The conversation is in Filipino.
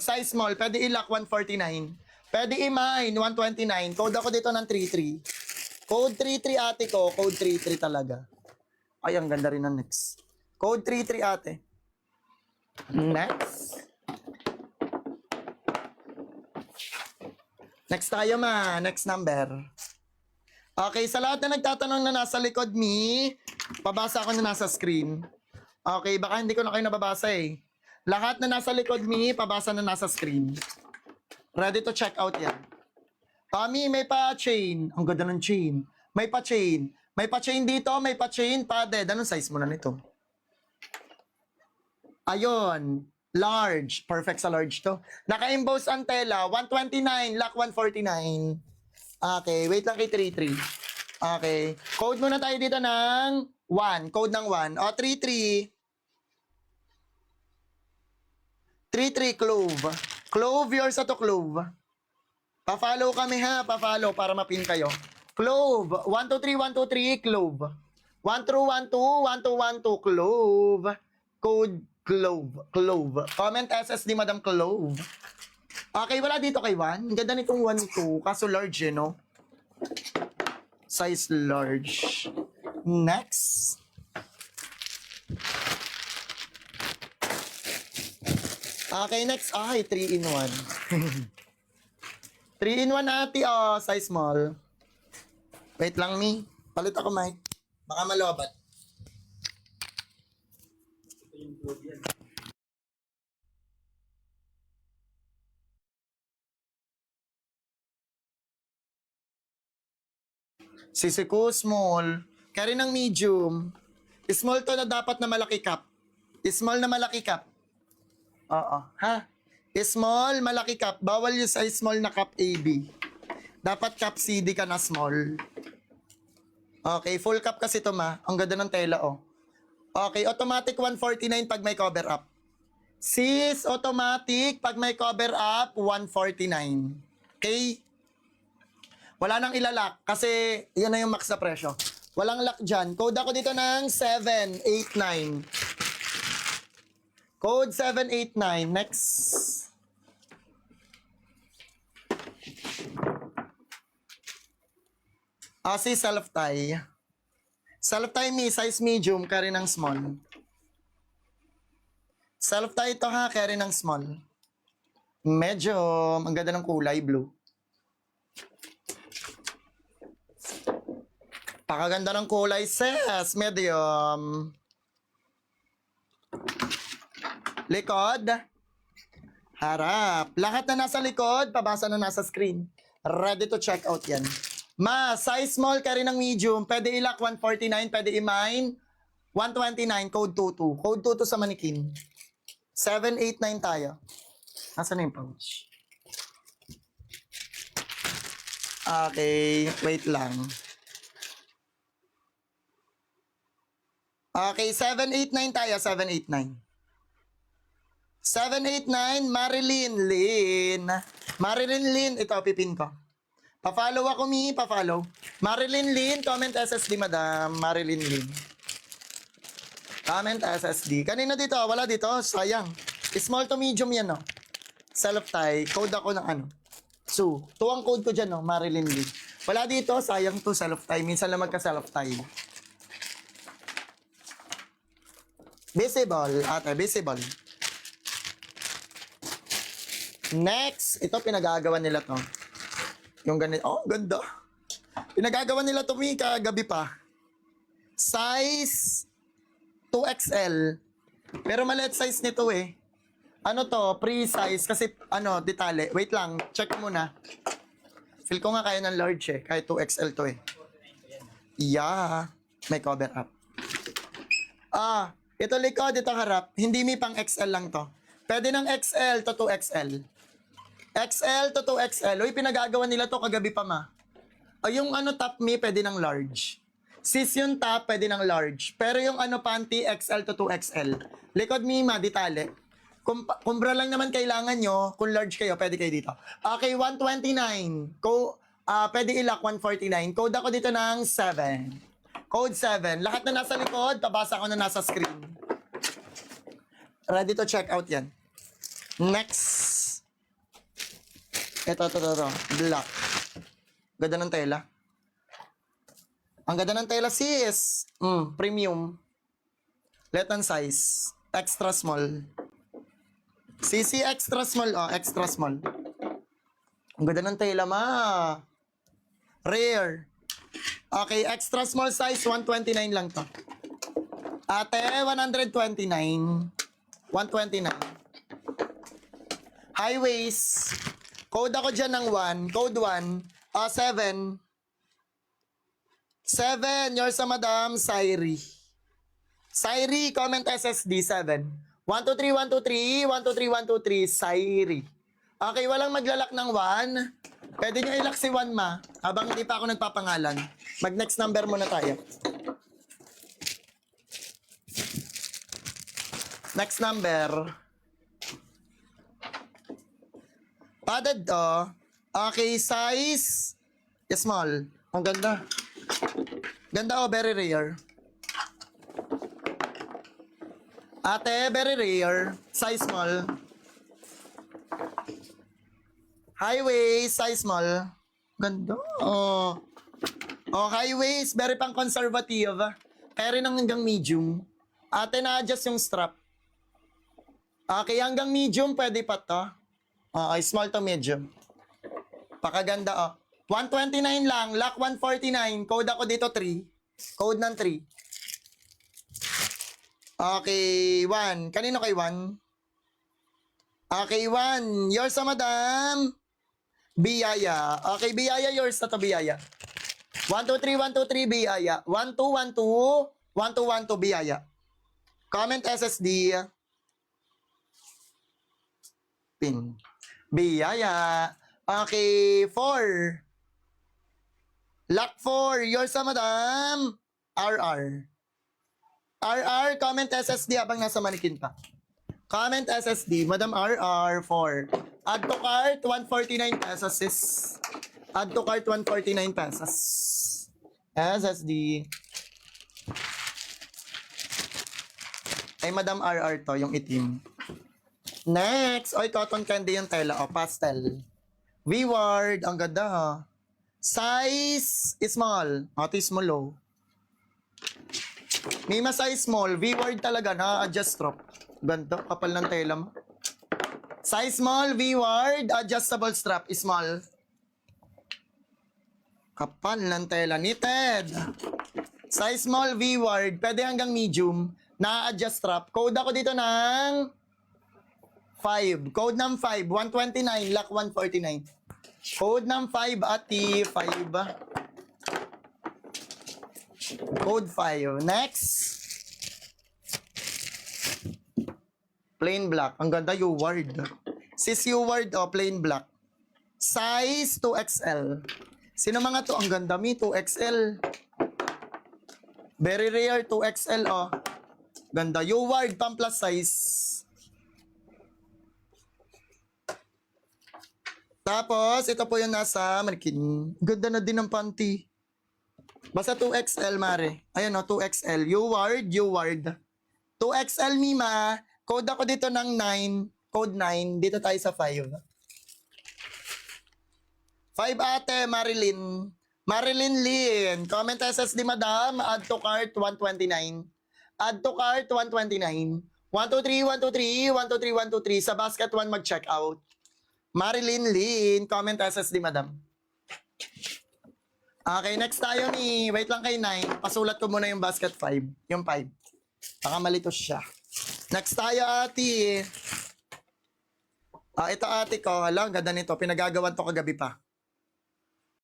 size small, pwede i-lock 149. Pwede i-mine 129. Code ako dito ng 33. Code 33 ate ko, code 33 talaga. Ay, ang ganda rin ng next. Code 33 ate. Next. Next tayo ma, next number. Okay, sa lahat na nagtatanong na nasa likod me, pabasa ako na nasa screen. Okay, baka hindi ko na kayo nababasa eh. Lahat na nasa likod me, pabasa na nasa screen. Ready to check out yan. Mi, may pa-chain. Ang ganda ng chain. May pa-chain. May pa-chain dito, may pa-chain, padded. Anong size mo na nito? Ayun. Large. Perfect sa large to. Naka-emboss ang tela. 129, lock 149. Okay, wait lang kay 33. Okay. Code muna tayo dito ng 1. Code ng 1. O, 33. 33, clove. Clove, yours to clove. Pa-follow kami ha, pa-follow para mapin kayo. Clove, 1, 2, 3, 1, 2, 3, clove. 1 through 1, 2, 1, 2, 1, 2, clove. Code, clove, clove. Comment SSD, Madam Clove. Okay, wala dito kay 1. Ang ganda nitong 1, 2, kaso large no? Size large. Next. Okay, next. Ay, 3 in 1. 3 in 1 ate, oh, size small. Wait lang, me. Palit ako, Mike. Baka malobat. Sisiku, small. Carry ng medium. Small to na dapat na malaki cup. Small na malaki cup. Oo, ha? Small, malaki cup. Bawal yung size small na cup AB. Dapat cup CD ka na small. Okay, full cup kasi ito ma. Ang ganda ng tela oh. Okay, automatic 149 pag may cover up. Sis, automatic pag may cover up 149. Okay? Wala nang ilalak kasi yan na yung max na presyo. Walang lock dyan. Code ako dito ng 789. Code 789. Next. Si self-tie. Self-tie me, size medium, carry ng small. Self-tie ito ha, carry ng small. Medyo, ang ganda ng kulay, blue. Pakaganda ng kulay, sis, medium. Likod. Harap. Lahat na nasa likod, pabasa na nasa screen. Ready to check out yan. Ma, size small, carry ng medium. Pwede i-lock 149, pwede i-mine 129, code 22. Code 22 sa manikin. 789 tayo. Nasaan na yung pouch? Okay, wait lang. Okay, 789 tayo, 789. 789, Marilyn Lynn. Marilyn Lynn, ito, pipin ko. Pa-follow ako, mi, pa-follow. Marilyn Lynn, comment SSD, madam. Marilyn Lynn. Comment SSD. Kanina dito, wala dito, sayang. Small to medium yan, no? Self-tie. Code ako ng ano. So, to ang code ko dyan, no? Marilyn Lynn. Wala dito, sayang to self-tie. Minsan lang magka-self-tie. Visible, ate, visible. Next, ito pinagagawa nila to. Yung ganito, oh, ganda. Pinagagawa nila to, Mika, gabi pa. Size 2XL. Pero maliit size nito eh. Ano to, pre-size kasi ano, detale. Wait lang, check muna. Feel ko nga kaya ng large eh, kahit 2XL to eh. Yeah, may cover up. Ito likod, ito harap. Hindi mi pang XL lang to. Pwede ng XL to 2XL. XL to 2XL. Uy, pinagagawa nila to kagabi pa ma. Yung ano top mi, pwede ng large. Sis yung top, pwede ng large. Pero yung ano panty, XL to 2XL. Likod mi ma, ditale. Kumbra lang naman kailangan nyo. Kung large kayo, pwede kayo dito. Okay, 129. Pwede ilock 149. Code ako dito ng 7. Code 7. Lahat na nasa likod, pabasa ko na nasa screen. Ready to check out yan. Next. Ito. Black. Ganda ng tela. Ang ganda ng tela, sis. Premium. Let and size. Extra small. CC extra small. Oh, extra small. Ang ganda ng tela, ma. Rare. Okay, extra small size, 129 lang to. Ate, 129. 129. High waist. Code ako dyan ng 1. Code 1. 7. 7. Yours sa Madam Sairi. Sairi, comment SSD 7. 123, 123, 123, 123, Sairi. Okay, walang maglalak ng 1. Pwede nyo ilak si 1, ma. Habang hindi pa ako nagpapangalan. Mag-next number muna tayo. Next number. Padded to. Okay, size. Small. Ang ganda. Ganda oh, very rare. Ate, very rare. Size small. High waist, size small. Ganda. Oh. Oh, high waist, very pang conservative. Kaya rin ang hanggang medium. Ate, na-adjust yung strap. Okay, hanggang medium, pwede pa to. Okay, small to medium. Pakaganda, oh. 129 lang, lock 149. Code ako dito, 3. Code ng 3. Okay, 1. Kanino kay 1? Okay, 1. Yours sa Madam Biyaya. Okay, Biyaya, yours na to, Biyaya. 1, 2, 3, 1, 2, 3, Biyaya. 1, 2, 1, 2, 1, 2, 1, 2, Biyaya. Comment SSD. Pin. Biyaya. Okay, 4. Lock 4. Yours sa Madam RR. RR, comment SSD habang nasa manikin pa. Comment SSD, Madam RR 4. Add to cart, 149 pesos sis. Add to cart, 149 pesos. SSD. Ay, Madam RR to, yung itim. Next, oy, cotton candy yung tela. O, pastel. V-word, ang ganda ha. Size, small. Ito small oh. Mima size small, V-word talaga na, adjust strap. Ganto, kapal ng tela mo. Size small, V-word, adjustable strap, small. Kapal ng tela, knitted. Size small, V-word, pwede hanggang medium, na-adjust strap. Code ako dito ng 5. Code ng 5, 129, lock 149. Code ng 5 at 5. Code 5. Next. Plain black. Ang ganda, U-word. Sis U-word, oh, plain black. Size 2XL. Sino mga to? Ang ganda, mi, 2XL. Very rare, 2XL, oh. Ganda, U-word, pang plus size. Tapos, ito po yung nasa manikin. Ganda na din ng panty. Basta 2XL, mare. Ayan o, 2XL. U-word. 2XL, Mima. Code ako dito ng 9. Code 9. Dito tayo sa 5. 5 ate, Marilyn. Marilyn Lynn. Comment SSD, madam. Add to cart, 129. Add to cart, 129. 123, 123, 123, 123. Sa basket 1 mag-check out. Marilyn Lynn. Comment SSD, madam. Okay, next tayo ni, wait lang kay 9. Pasulat ko muna yung basket 5. Yung 5. Baka malito siya. Next tayo, ate. Ito ate ko. Hala, ang ganda nito. Pinagagawan to kagabi pa.